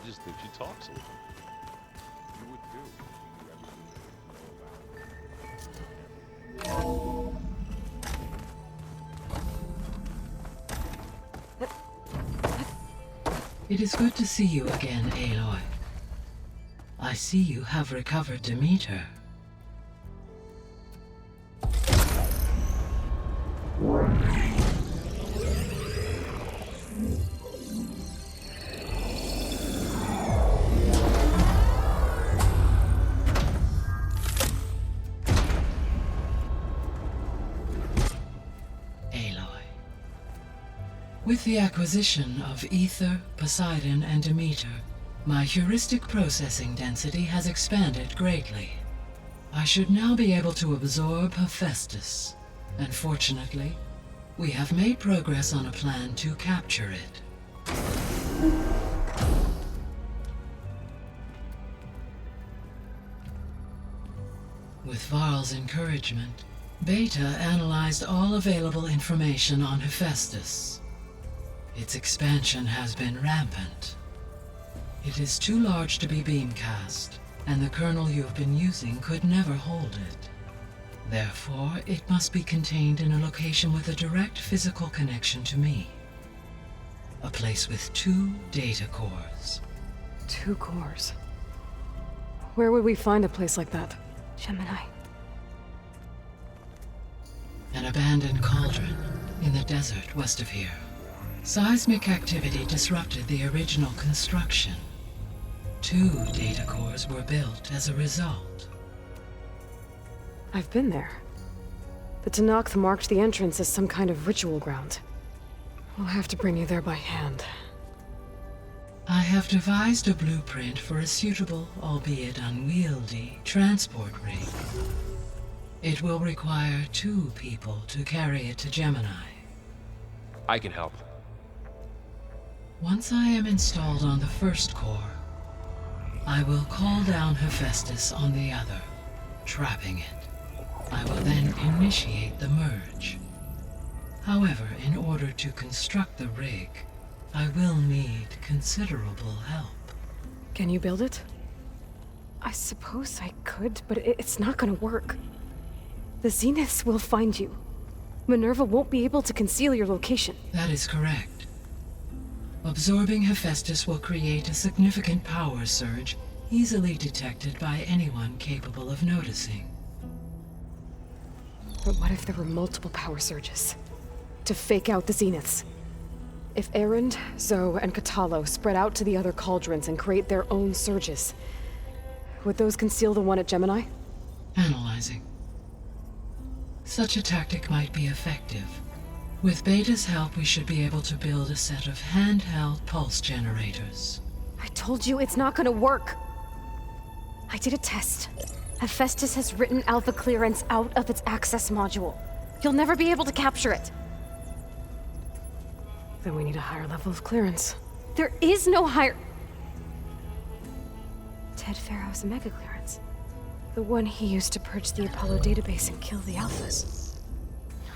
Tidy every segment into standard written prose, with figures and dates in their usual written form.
just think she talks a little. You would too. If you everything It is good to see you again, Aloy. I see you have recovered Demeter. With the acquisition of Ether, Poseidon, and Demeter, my heuristic processing density has expanded greatly. I should now be able to absorb Hephaestus, and fortunately, we have made progress on a plan to capture it. With Varl's encouragement, Beta analyzed all available information on Hephaestus. Its expansion has been rampant. It is too large to be beamcast, and the kernel you've been using could never hold it. Therefore, it must be contained in a location with a direct physical connection to me. A place with 2 data cores. 2 cores? Where would we find a place like that? Gemini. An abandoned cauldron in the desert west of here. Seismic activity disrupted the original construction. 2 data cores were built as a result. I've been there. The Tenakth marked the entrance as some kind of ritual ground. We'll have to bring you there by hand. I have devised a blueprint for a suitable, albeit unwieldy, transport rig. It will require 2 people to carry it to Gemini. I can help. Once I am installed on the first core, I will call down Hephaestus on the other, trapping it. I will then initiate the merge. However, in order to construct the rig, I will need considerable help. Can you build it? I suppose I could, but it's not gonna work. The Zeniths will find you. Minerva won't be able to conceal your location. That is correct. Absorbing Hephaestus will create a significant power surge, easily detected by anyone capable of noticing. But what if there were multiple power surges? To fake out the Zeniths? If Erend, Zoe, and Katalo spread out to the other cauldrons and create their own surges, would those conceal the one at Gemini? Analyzing. Such a tactic might be effective. With Beta's help, we should be able to build a set of handheld pulse generators. I told you it's not gonna work! I did a test. Hephaestus has written Alpha clearance out of its access module. You'll never be able to capture it. Then we need a higher level of clearance. There is no higher... Ted Pharaoh's mega clearance. The one he used to purge the Apollo database and kill the Alphas.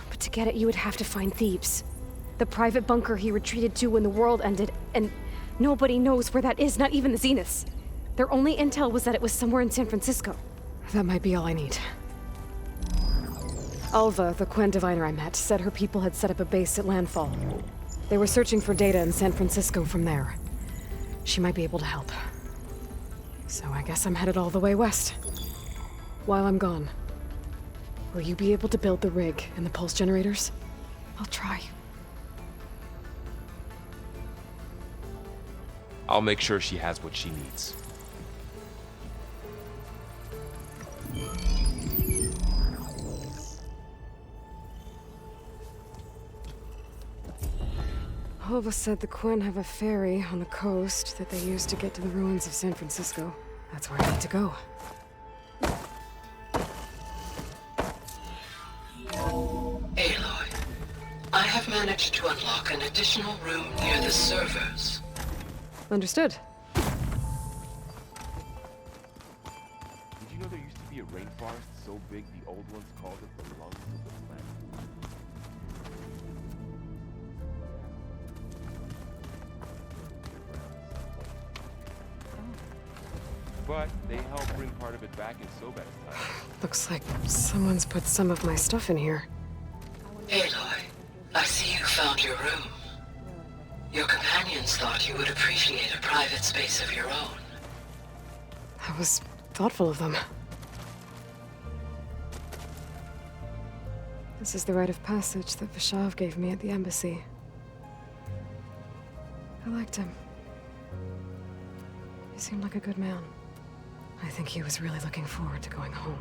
But to get it, you would have to find Thebes. The private bunker he retreated to when the world ended, and nobody knows where that is, not even the Zeniths. Their only intel was that it was somewhere in San Francisco. That might be all I need. Alva, the Quen diviner I met, said her people had set up a base at landfall. They were searching for data in San Francisco from there. She might be able to help. So I guess I'm headed all the way west. While I'm gone, will you be able to build the rig and the pulse generators? I'll try. I'll make sure she has what she needs. Alva said the Quen have a ferry on the coast that they use to get to the ruins of San Francisco. That's where I need to go. Aloy, I have managed to unlock an additional room near the servers. Understood. Did you know there used to be a rainforest so big the old ones called it the lungs of the planet? but they helped bring part of it back in Sobek's time. Looks like someone's put some of my stuff in here. Aloy, I see you found your room. Your companions thought you would appreciate a private space of your own. That was thoughtful of them. This is the rite of passage that Vishav gave me at the embassy. I liked him. He seemed like a good man. I think he was really looking forward to going home.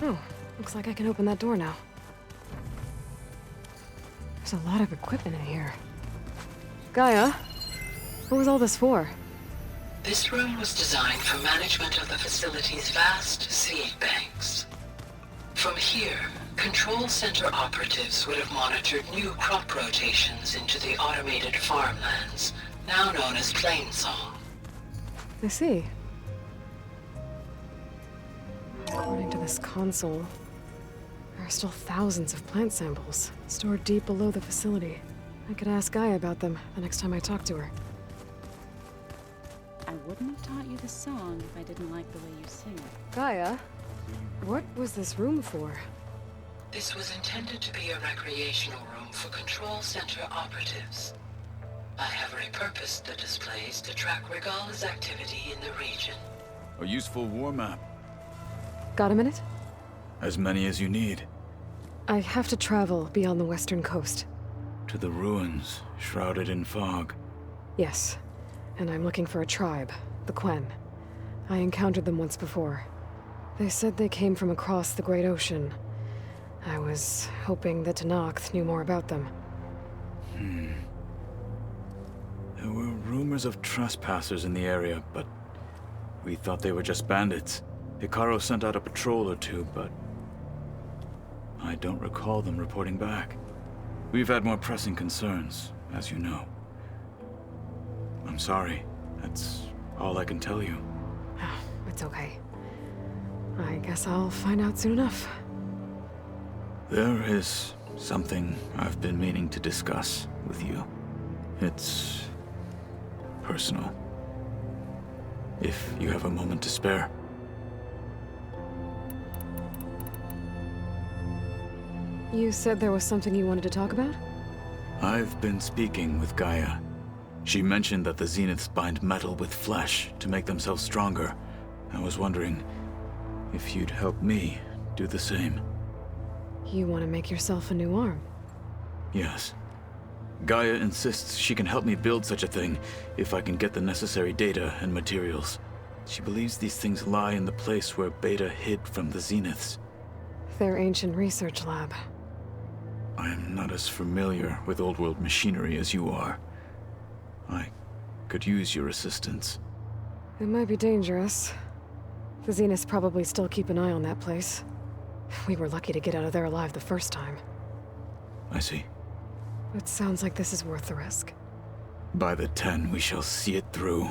Oh, looks like I can open that door now. There's a lot of equipment in here. Gaia, what was all this for? This room was designed for management of the facility's vast seed banks. From here, control center operatives would have monitored new crop rotations into the automated farmlands, now known as Plainsong. I see. According to this console, there are still thousands of plant samples stored deep below the facility. I could ask Gaia about them the next time I talk to her. I wouldn't have taught you the song if I didn't like the way you sing it. Gaia, what was this room for? This was intended to be a recreational room for control center operatives. I have repurposed the displays to track Regala's activity in the region. A useful war map. Got a minute? As many as you need. I have to travel beyond the western coast. To the ruins, shrouded in fog. Yes, and I'm looking for a tribe, the Quen. I encountered them once before. They said they came from across the Great Ocean. I was hoping that Tenakth knew more about them. There were rumors of trespassers in the area, but we thought they were just bandits. Hikaru sent out a patrol or two, but I don't recall them reporting back. We've had more pressing concerns, as you know. I'm sorry. That's all I can tell you. It's okay. I guess I'll find out soon enough. There is something I've been meaning to discuss with you. It's personal. If you have a moment to spare. You said there was something you wanted to talk about? I've been speaking with Gaia. She mentioned that the Zeniths bind metal with flesh to make themselves stronger. I was wondering if you'd help me do the same. You want to make yourself a new arm? Yes. Gaia insists she can help me build such a thing if I can get the necessary data and materials. She believes these things lie in the place where Beta hid from the Zeniths. Their ancient research lab. I am not as familiar with old-world machinery as you are. I could use your assistance. It might be dangerous. The Zeniths probably still keep an eye on that place. We were lucky to get out of there alive the first time. I see. It sounds like this is worth the risk. By the 10, we shall see it through.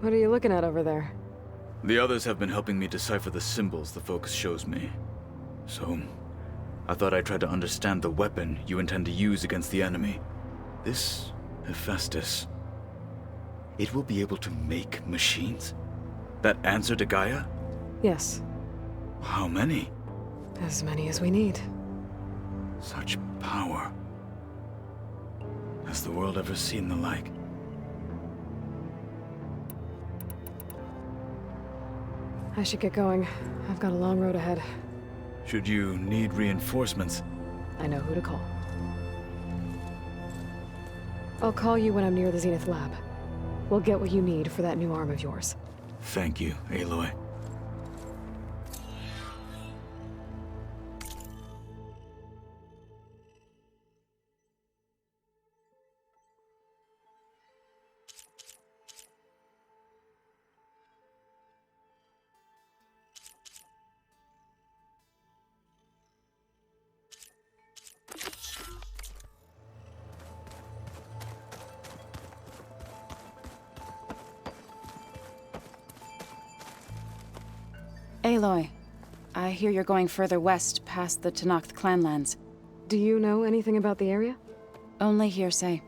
What are you looking at over there? The others have been helping me decipher the symbols the focus shows me. So, I thought I'd try to understand the weapon you intend to use against the enemy. This Hephaestus. It will be able to make machines? That answer to Gaia? Yes, How many? as many as we need. Such power. Has the world ever seen the like? I should get going. I've got a long road ahead. Should you need reinforcements? I know who to call. I'll call you when I'm near the Zenith lab. We'll get what you need for that new arm of yours. Thank you, Aloy. Aloy, I hear you're going further west past the Tenakth clanlands. Do you know anything about the area? Only hearsay.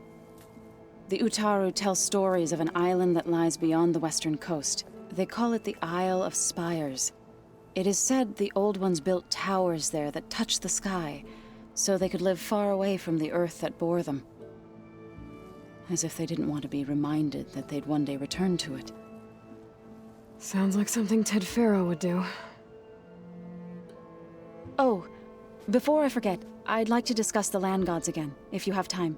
The Utaru tell stories of an island that lies beyond the western coast. They call it the Isle of Spires. It is said the Old Ones built towers there that touch the sky, so they could live far away from the earth that bore them. As if they didn't want to be reminded that they'd one day return to it. Sounds like something Ted Faro would do. Oh, before I forget, I'd like to discuss the land gods again, if you have time.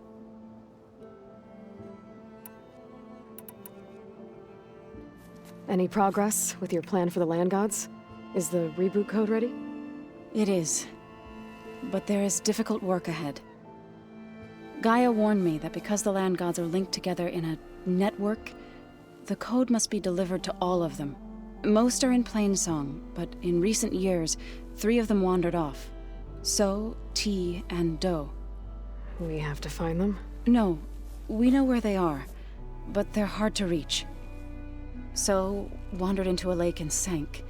Any progress with your plan for the land gods? Is the reboot code ready? It is. But there is difficult work ahead. Gaia warned me that because the land gods are linked together in a network, the code must be delivered to all of them. Most are in Plainsong, but in recent years, 3 of them wandered off. So, T, and Do. We have to find them? No, we know where they are, but they're hard to reach. So, wandered into a lake and sank.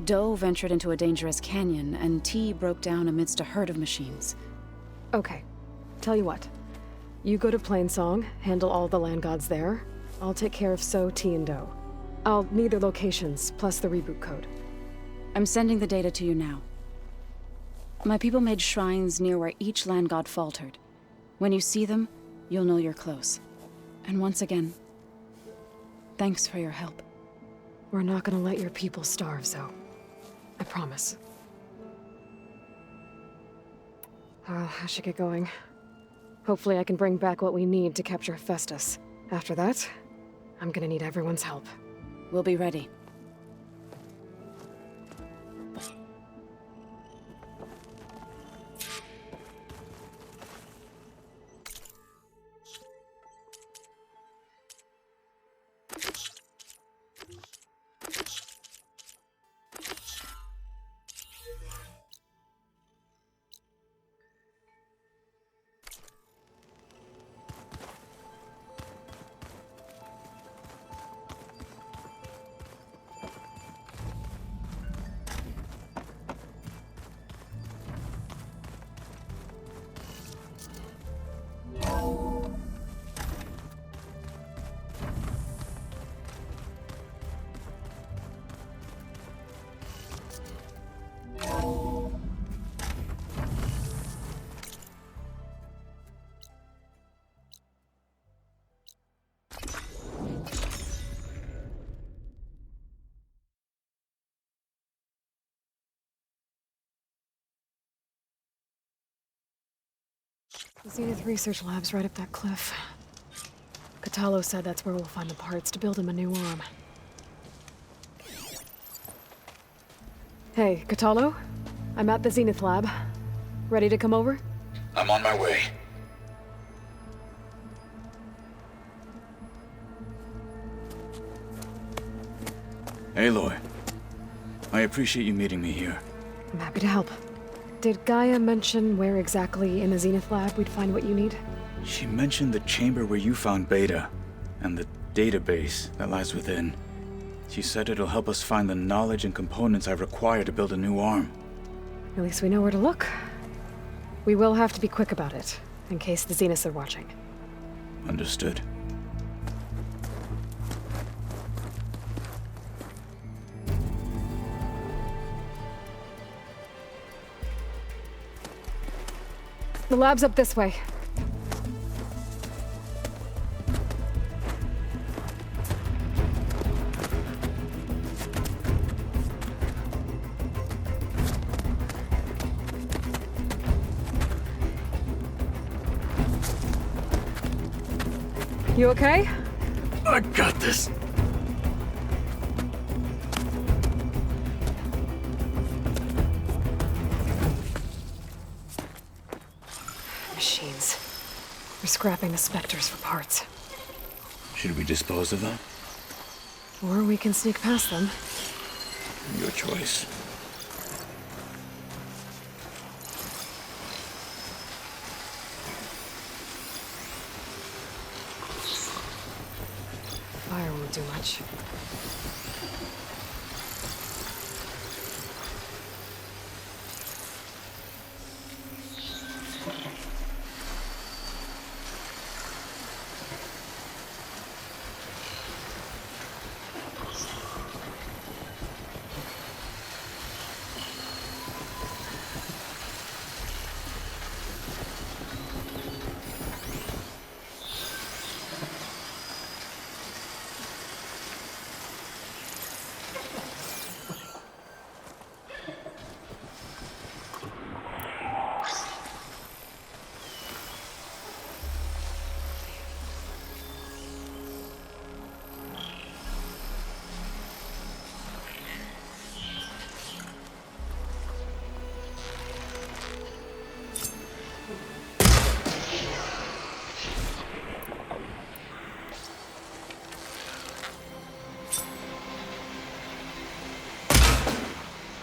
Do ventured into a dangerous canyon, and T broke down amidst a herd of machines. Okay. Tell you what. You go to Plainsong, handle all the land gods there. I'll take care of So, T, and Do. I'll need their locations, plus the reboot code. I'm sending the data to you now. My people made shrines near where each land god faltered. When you see them, you'll know you're close. And once again, thanks for your help. We're not gonna let your people starve, Zoe. I promise. Well, I should get going. Hopefully I can bring back what we need to capture Hephaestus. After that, I'm gonna need everyone's help. We'll be ready. The Zenith Research Lab's right up that cliff. Katalo said that's where we'll find the parts to build him a new arm. Hey, Katalo? I'm at the Zenith Lab. Ready to come over? I'm on my way. Aloy, I appreciate you meeting me here. I'm happy to help. Did Gaia mention where exactly in the Zenith Lab we'd find what you need? She mentioned the chamber where you found Beta, and the database that lies within. She said it'll help us find the knowledge and components I require to build a new arm. At least we know where to look. We will have to be quick about it, in case the Zeniths are watching. Understood. The lab's up this way. You okay? I got this. Machines. We're scrapping the Spectres for parts. Should we dispose of them? Or we can sneak past them. Your choice. Fire won't do much.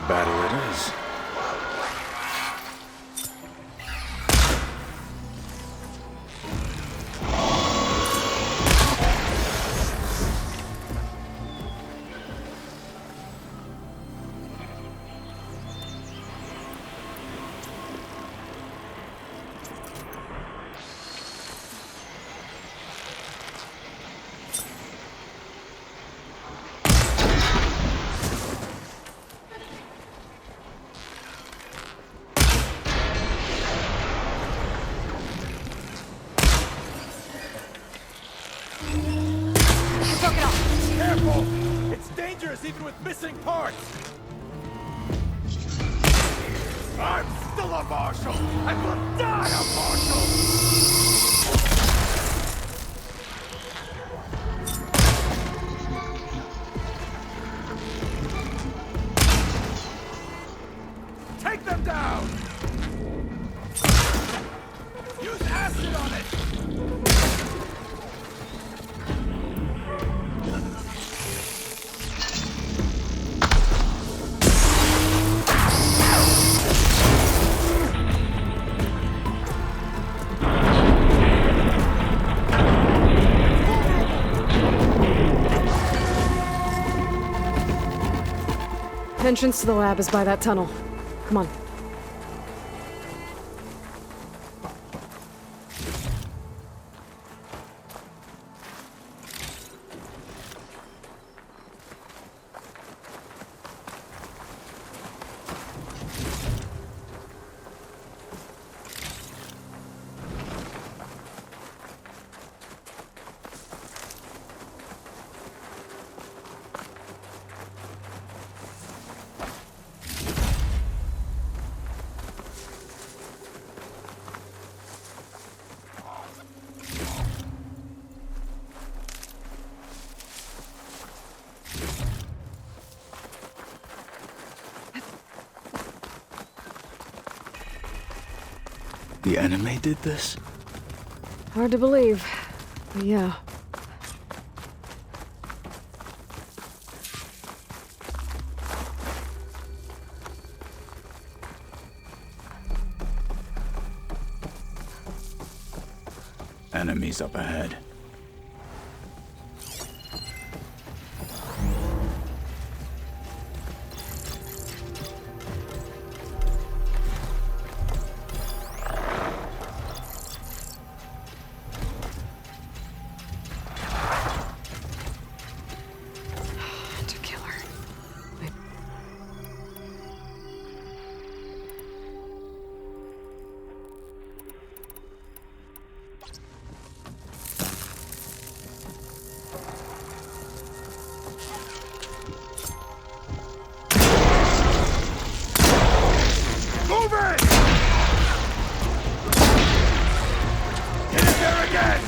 battle it is. Careful! It's dangerous even with missing parts! I'm still a marshal! I will die a marshal! Take them down! Use acid on it! Entrance to the lab is by that tunnel. Come on. The enemy did this? Hard to believe, but yeah. Enemies up ahead. To kill her. Move it! Get in there again!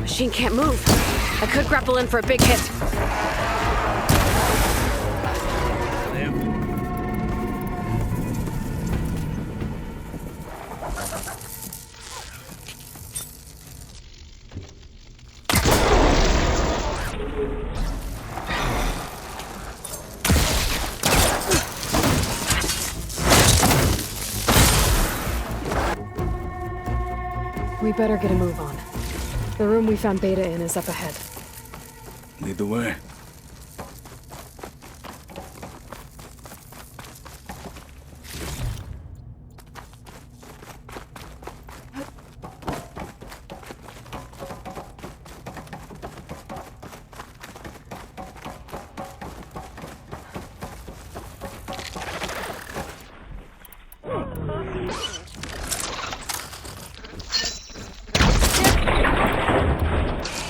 Machine can't move. I could grapple in for a big hit. We better get a move on. The room we found Beta in is up ahead. Lead the way.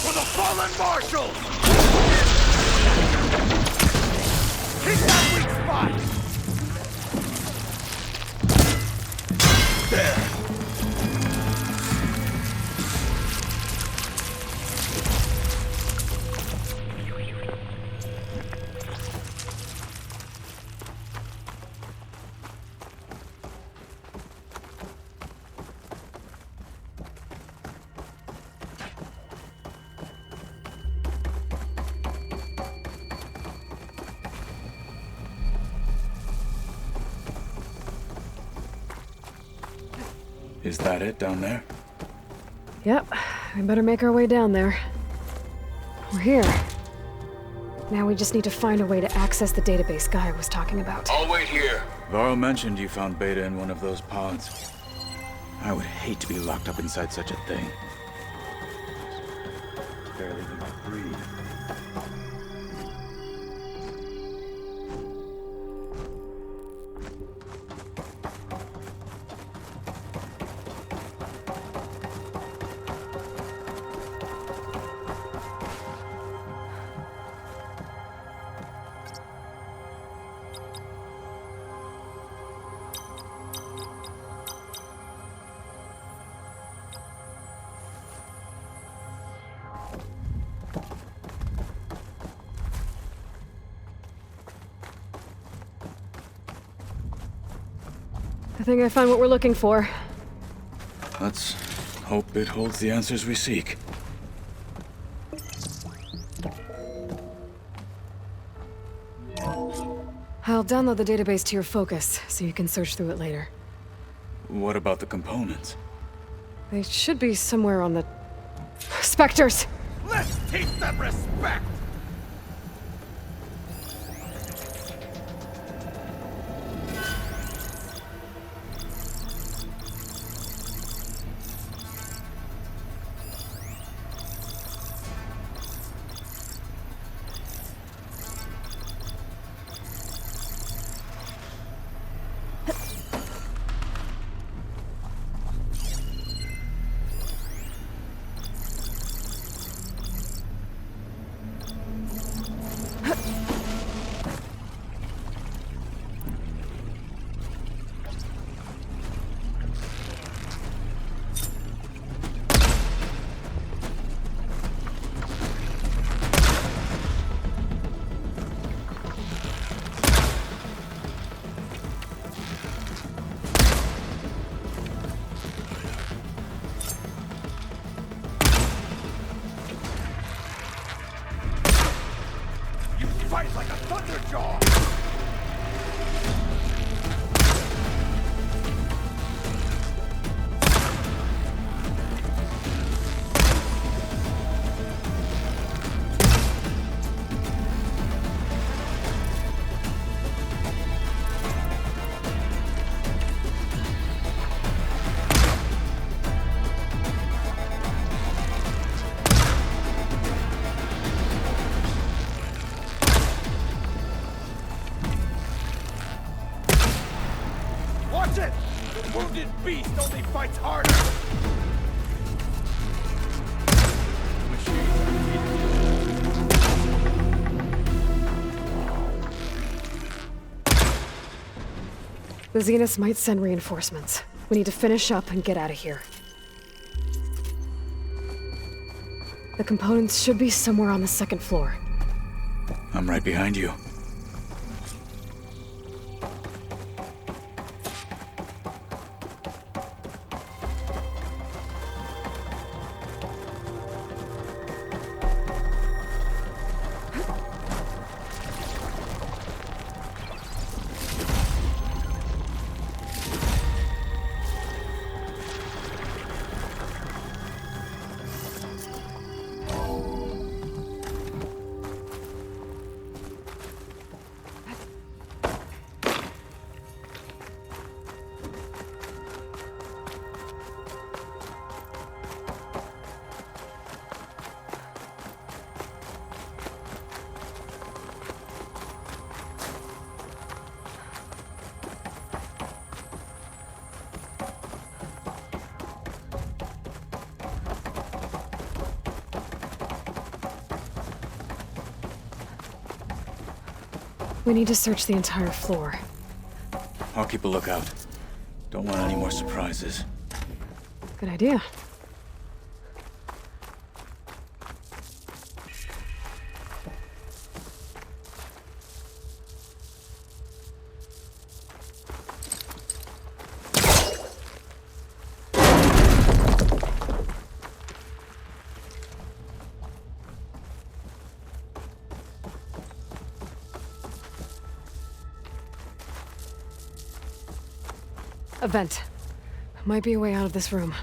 For the fallen marshals! Hit that weak spot! There! Is that it down there? Yep, we better make our way down there. We're here. Now we just need to find a way to access the database Guy was talking about. I'll wait here. Varl mentioned you found Beta in one of those pods. I would hate to be locked up inside such a thing. Barely even breathe. I think I found what we're looking for. Let's hope it holds the answers we seek. I'll download the database to your Focus, so you can search through it later. What about the components? They should be somewhere on the... Spectres! Let's teach them respect! Fight like a thunderjaw! Watch it! The wounded beast only fights harder! The Zeniths might send reinforcements. We need to finish up and get out of here. The components should be somewhere on the second floor. I'm right behind you. We need to search the entire floor. I'll keep a lookout. Don't want any more surprises. Good idea. A vent. Might be a way out of this room.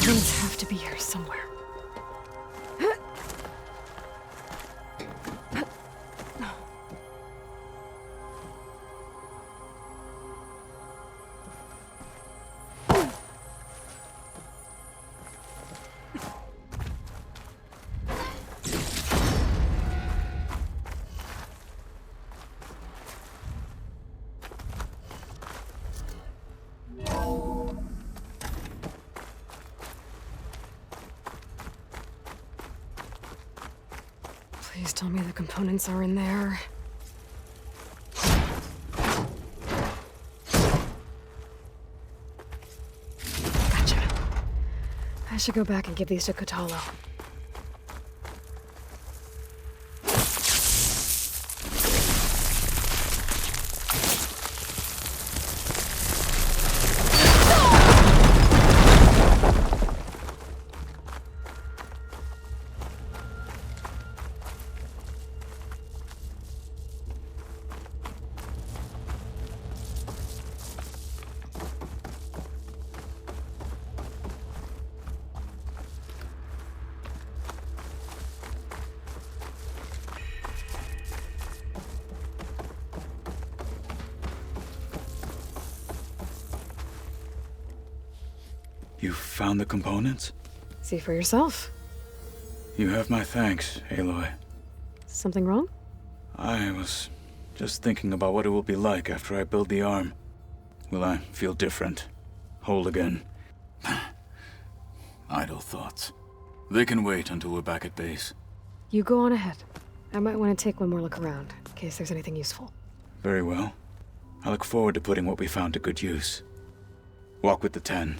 Things have to be here somewhere. Please tell me the components are in there. Gotcha. I should go back and give these to Kotalo. You found the components? See for yourself. You have my thanks, Aloy. Something wrong? I was just thinking about what it will be like after I build the arm. Will I feel different? Whole again? Idle thoughts. They can wait until we're back at base. You go on ahead. I might want to take one more look around, in case there's anything useful. Very well. I look forward to putting what we found to good use. Walk with the 10.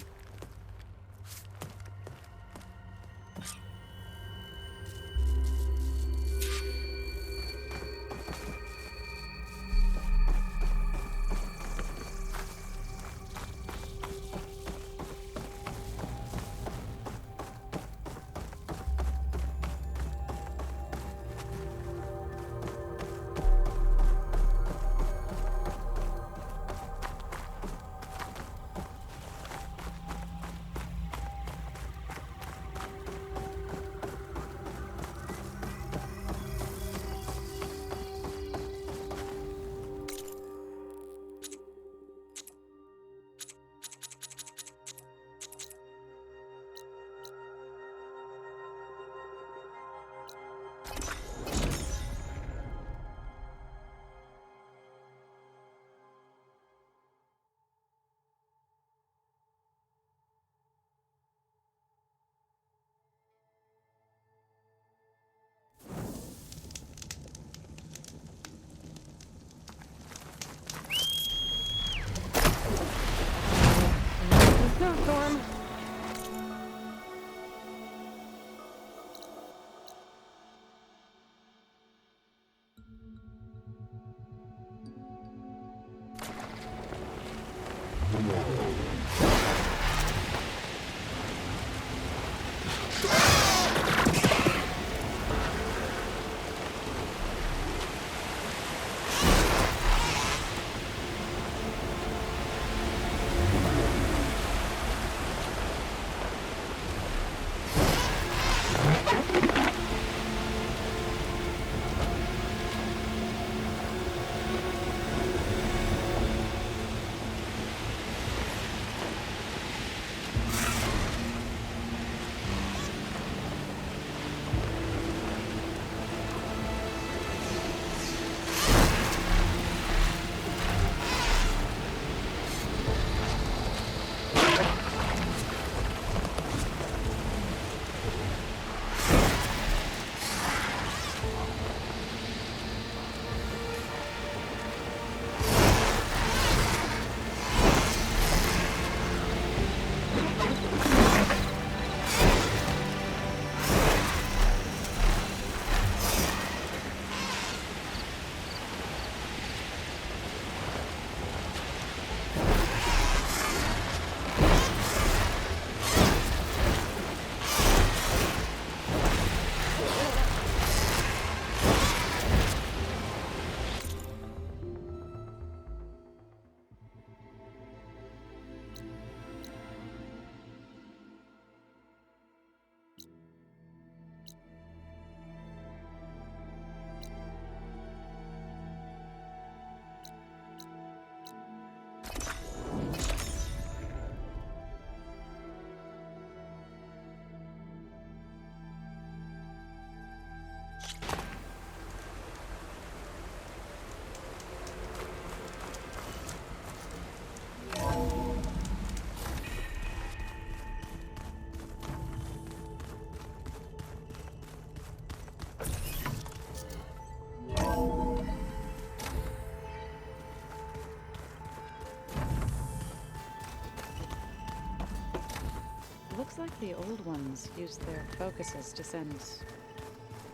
like the old ones used their focuses to send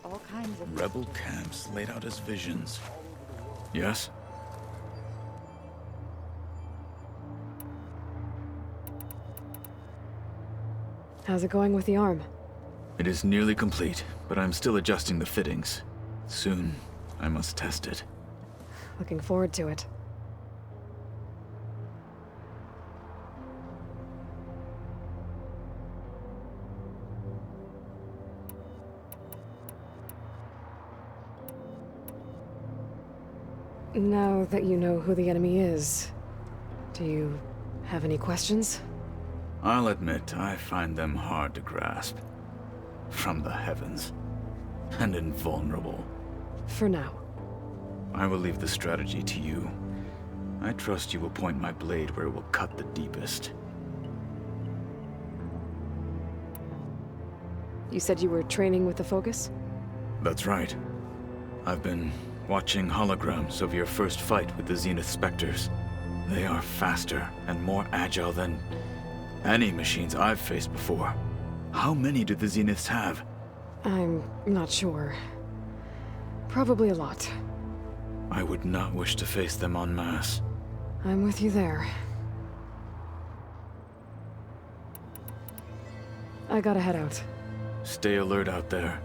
all kinds of Rebel messages. camps laid out as visions. Yes? How's it going with the arm? It is nearly complete, but I'm still adjusting the fittings. Soon, I must test it. Looking forward to it. Now that you know who the enemy is, do you have any questions? I'll admit, I find them hard to grasp. From the heavens. And invulnerable. For now. I will leave the strategy to you. I trust you will point my blade where it will cut the deepest. You said you were training with the Focus? That's right. I've been watching holograms of your first fight with the Zenith Spectres. They are faster and more agile than any machines I've faced before. How many do the Zeniths have? I'm not sure. Probably a lot. I would not wish to face them en masse. I'm with you there. I gotta head out. Stay alert out there.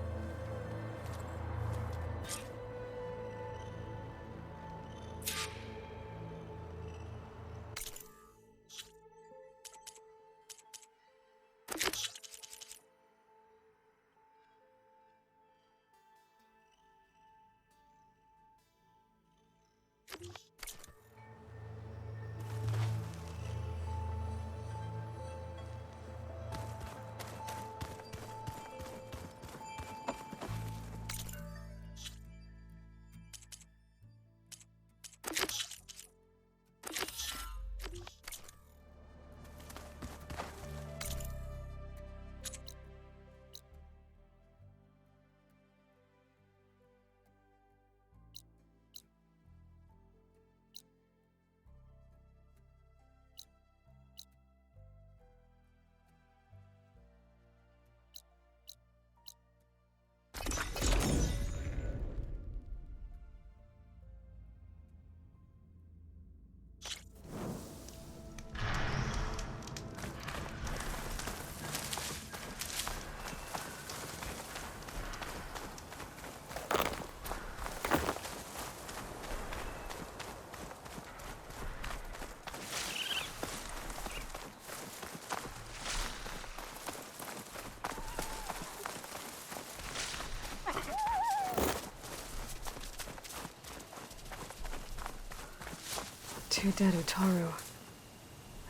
Two dead Utaru.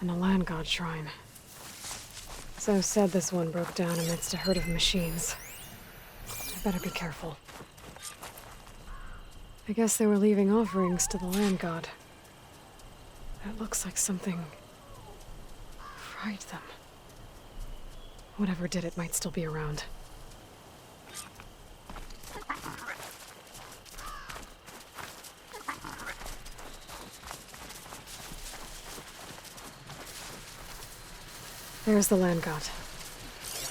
And a land god shrine. So said this one broke down amidst a herd of machines. I better be careful. I guess they were leaving offerings to the land god. It looks like something fried them. Whatever did it might still be around. There's the land god.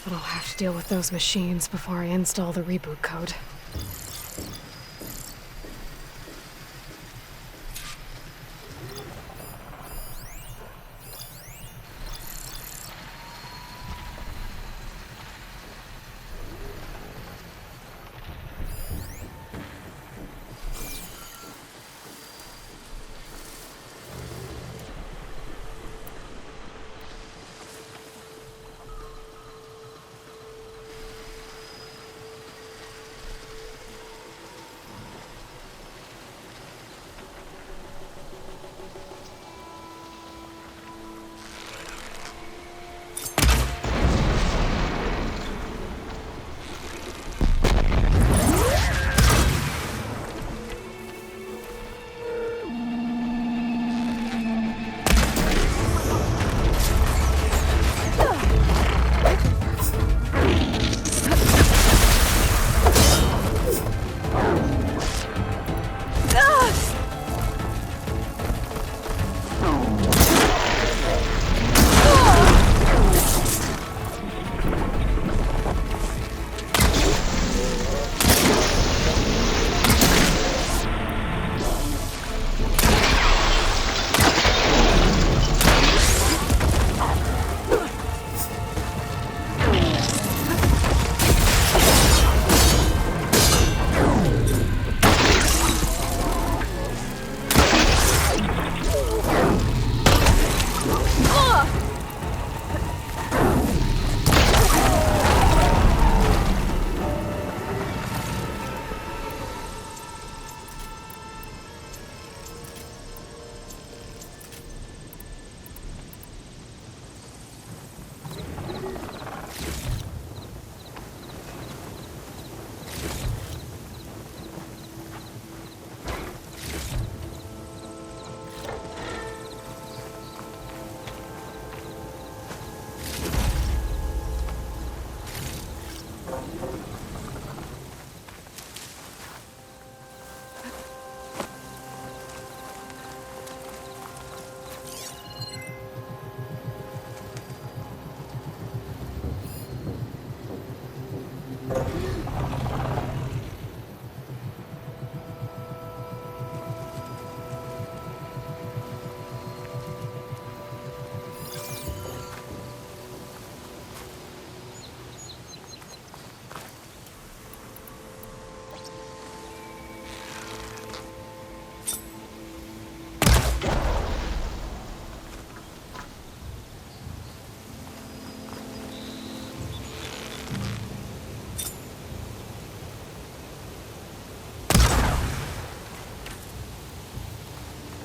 But I'll have to deal with those machines before I install the reboot code.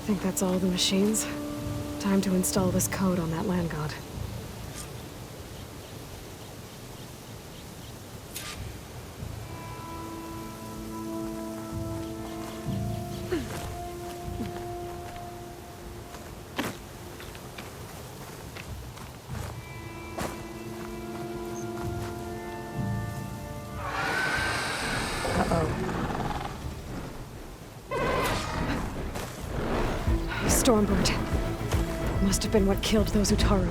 think that's all the machines. Time to install this code on that land god. Stormbird. Must have been what killed those Utaru.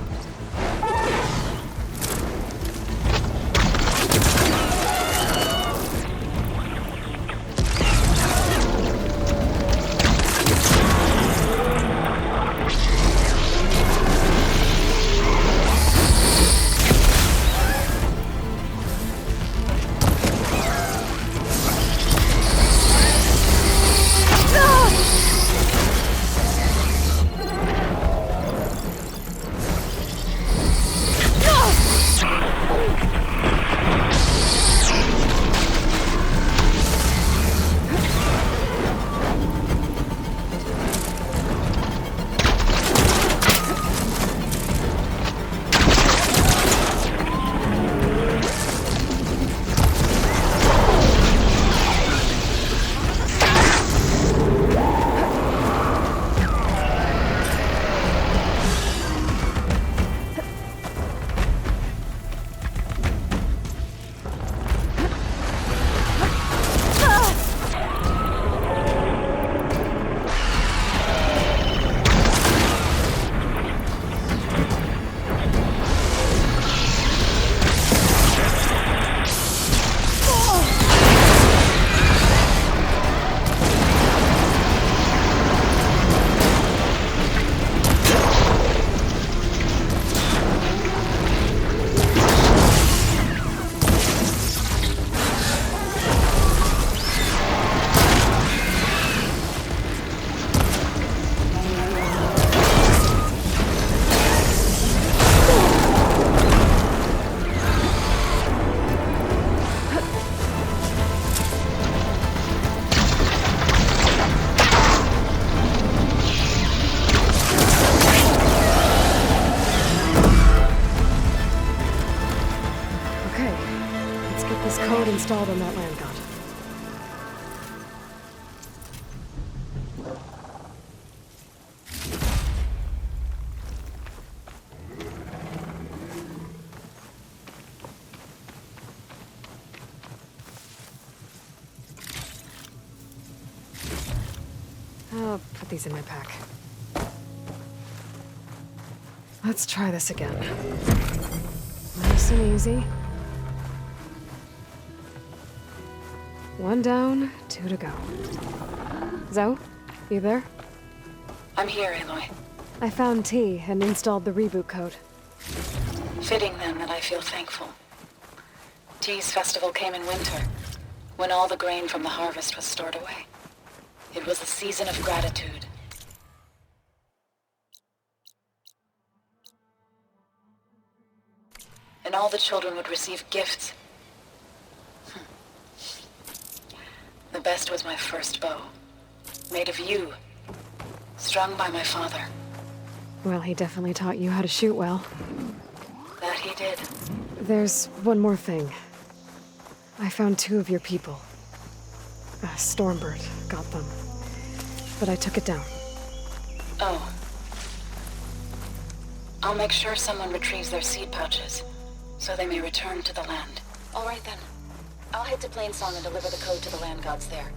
Installed on that land god. I'll put these in my pack. Let's try this again. Nice and easy. One down, two to go. Zoe, you there? I'm here, Aloy. I found T and installed the reboot code. Fitting then that I feel thankful. T's festival came in winter, when all the grain from the harvest was stored away. It was a season of gratitude. And all the children would receive gifts. The best was my first bow, made of yew, strung by my father. Well, he definitely taught you how to shoot well. That he did. There's one more thing. I found two of your people. Stormbird got them, but I took it down. Oh. I'll make sure someone retrieves their seed pouches, so they may return to the land. All right then. I'll head to Plainsong and deliver the code to the land gods there.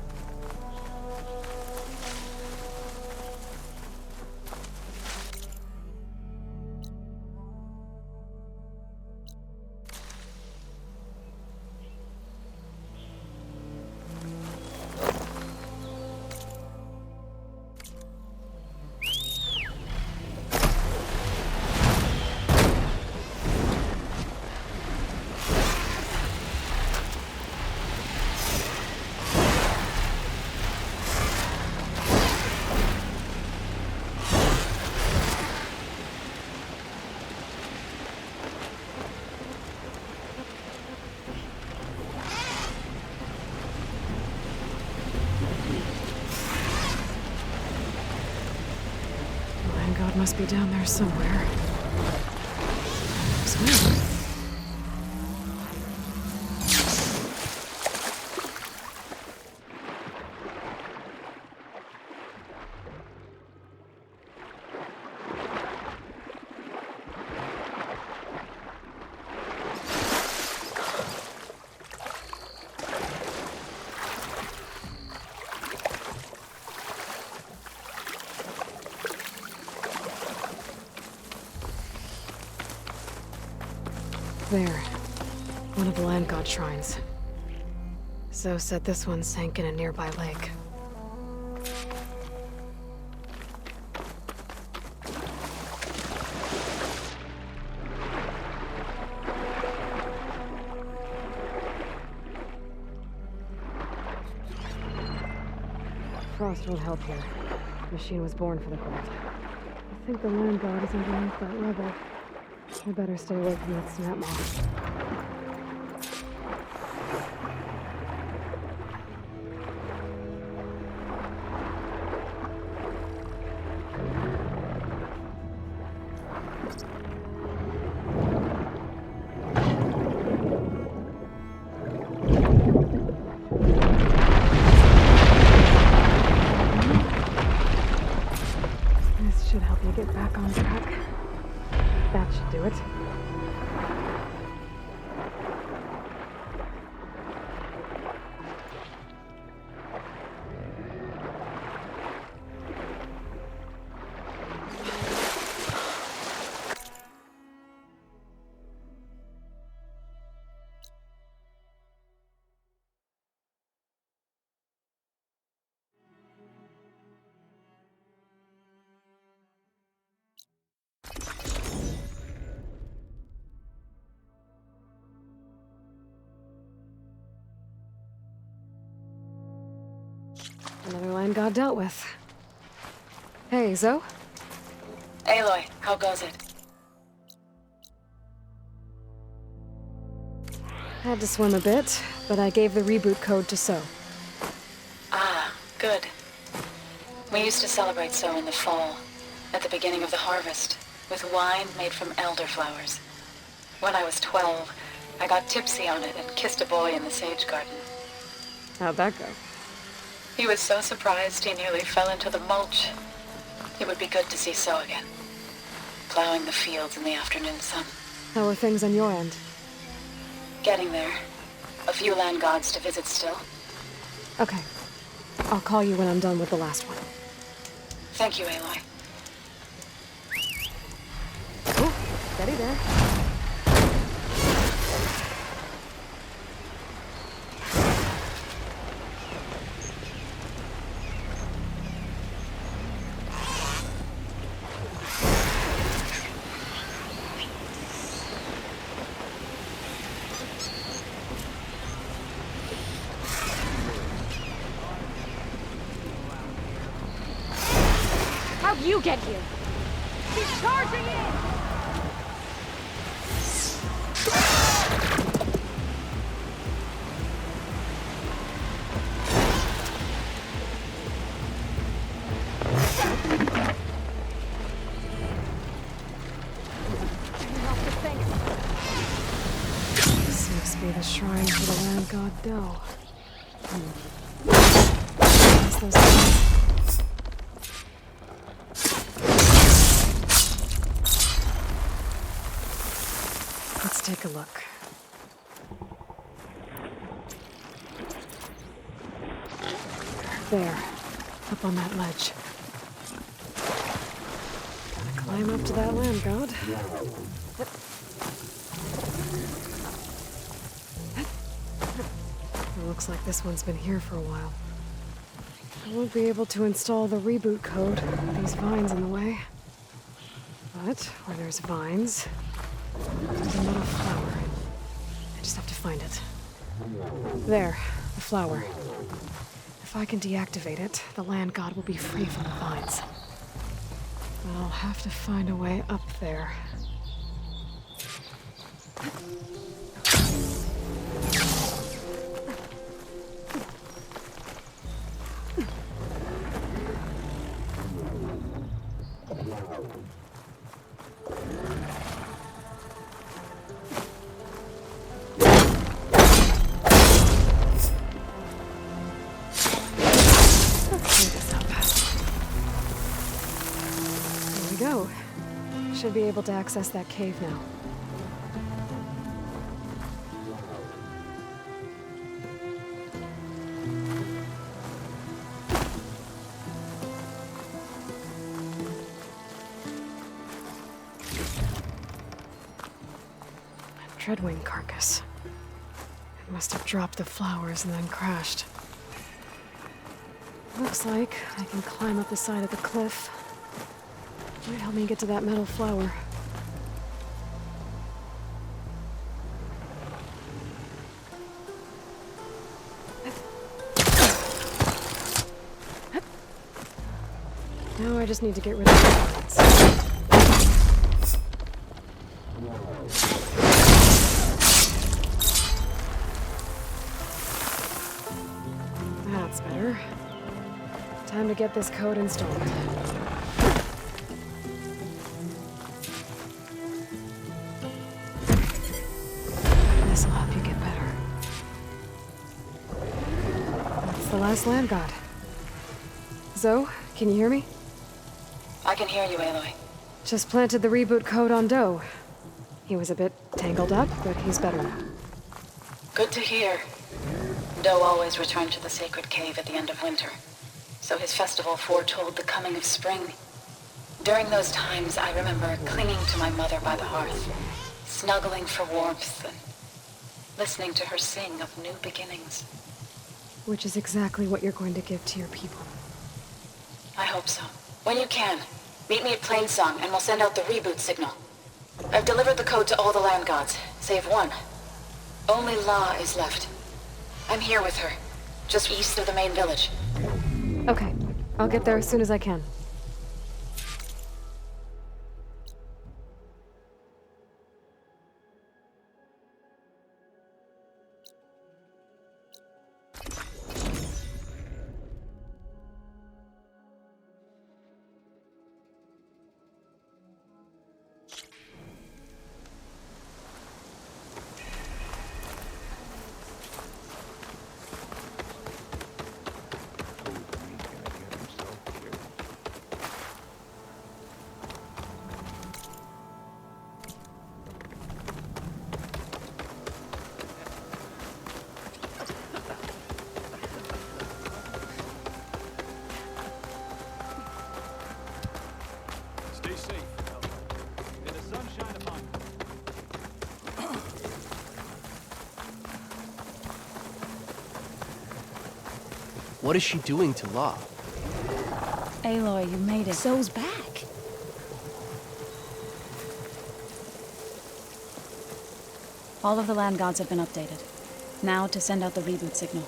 must be down there somewhere. Sweet. There. One of the land god shrines. Zoe said this one sank in a nearby lake. Frost won't help here. The machine was born for the cold. I think the land god is underneath that rubble. I better stay away from that snap moth. This should help you get back on track. That should do it. Another land god dealt with. Hey, Zoe? Aloy, how goes it? Had to swim a bit, but I gave the reboot code to So. Ah, good. We used to celebrate so in the fall, at the beginning of the harvest, with wine made from elderflowers. When I was 12, I got tipsy on it and kissed a boy in the sage garden. How'd that go? He was so surprised he nearly fell into the mulch. It would be good to see So again, plowing the fields in the afternoon sun. How are things on your end? Getting there. A few land gods to visit still. Okay. I'll call you when I'm done with the last one. Thank you, Aloy. Cool. Steady there. How'd you get here? She's charging in! This must be the shrine for the land god Do. What's those things? Let's take a look. There, up on that ledge. Gotta climb up to that land god. It looks like this one's been here for a while. I won't be able to install the reboot code with these vines in the way. But where there's vines, there's a metal flower. I just have to find it. There, the flower. If I can deactivate it, the land god will be free from the vines. But I'll have to find a way up there. Clear this up. There we go. Should be able to access that cave now. Dreadwing carcass. It must have dropped the flowers and then crashed. Looks like I can climb up the side of the cliff. Might help me get to that metal flower. Now I just need to get rid of the plants. That's better. Time to get this code installed. This'll help you get better. That's the last land god. Zoe, can you hear me? I can hear you, Aloy. Just planted the reboot code on Doe. He was a bit tangled up, but he's better now. Good to hear. Doe always returned to the sacred cave at the end of winter, so his festival foretold the coming of spring. During those times, I remember clinging to my mother by the hearth, snuggling for warmth, and listening to her sing of new beginnings. Which is exactly what you're going to give to your people. I hope so. When you can, meet me at Plainsong, and we'll send out the reboot signal. I've delivered the code to all the land gods, save one. Only La is left. I'm here with her, just east of the main village. Okay, I'll get there as soon as I can. Stay safe. May the sun shine upon you. What is she doing to La? Aloy, you made it. Zoe's back. All of the land gods have been updated. Now to send out the reboot signal.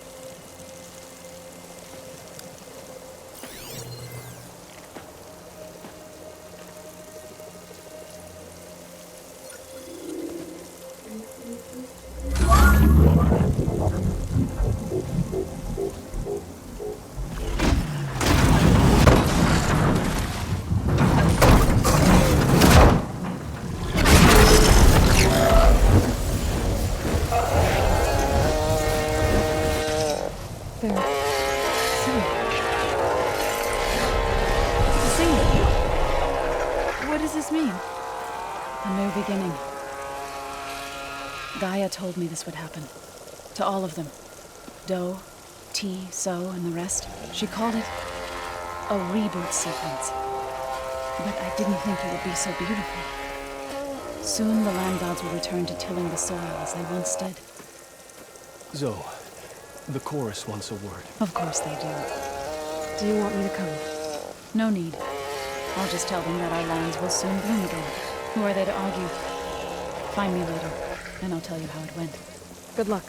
What does this mean? A new beginning. Gaia told me this would happen. To all of them. Doe, T, So, and the rest. She called it a reboot sequence. But I didn't think it would be so beautiful. Soon the land gods will return to tilling the soil as they once did. Zoe, the chorus wants a word. Of course they do. Do you want me to come? No need. I'll just tell them that our lands will soon bloom again. Who are they to argue? Find me later, and I'll tell you how it went. Good luck.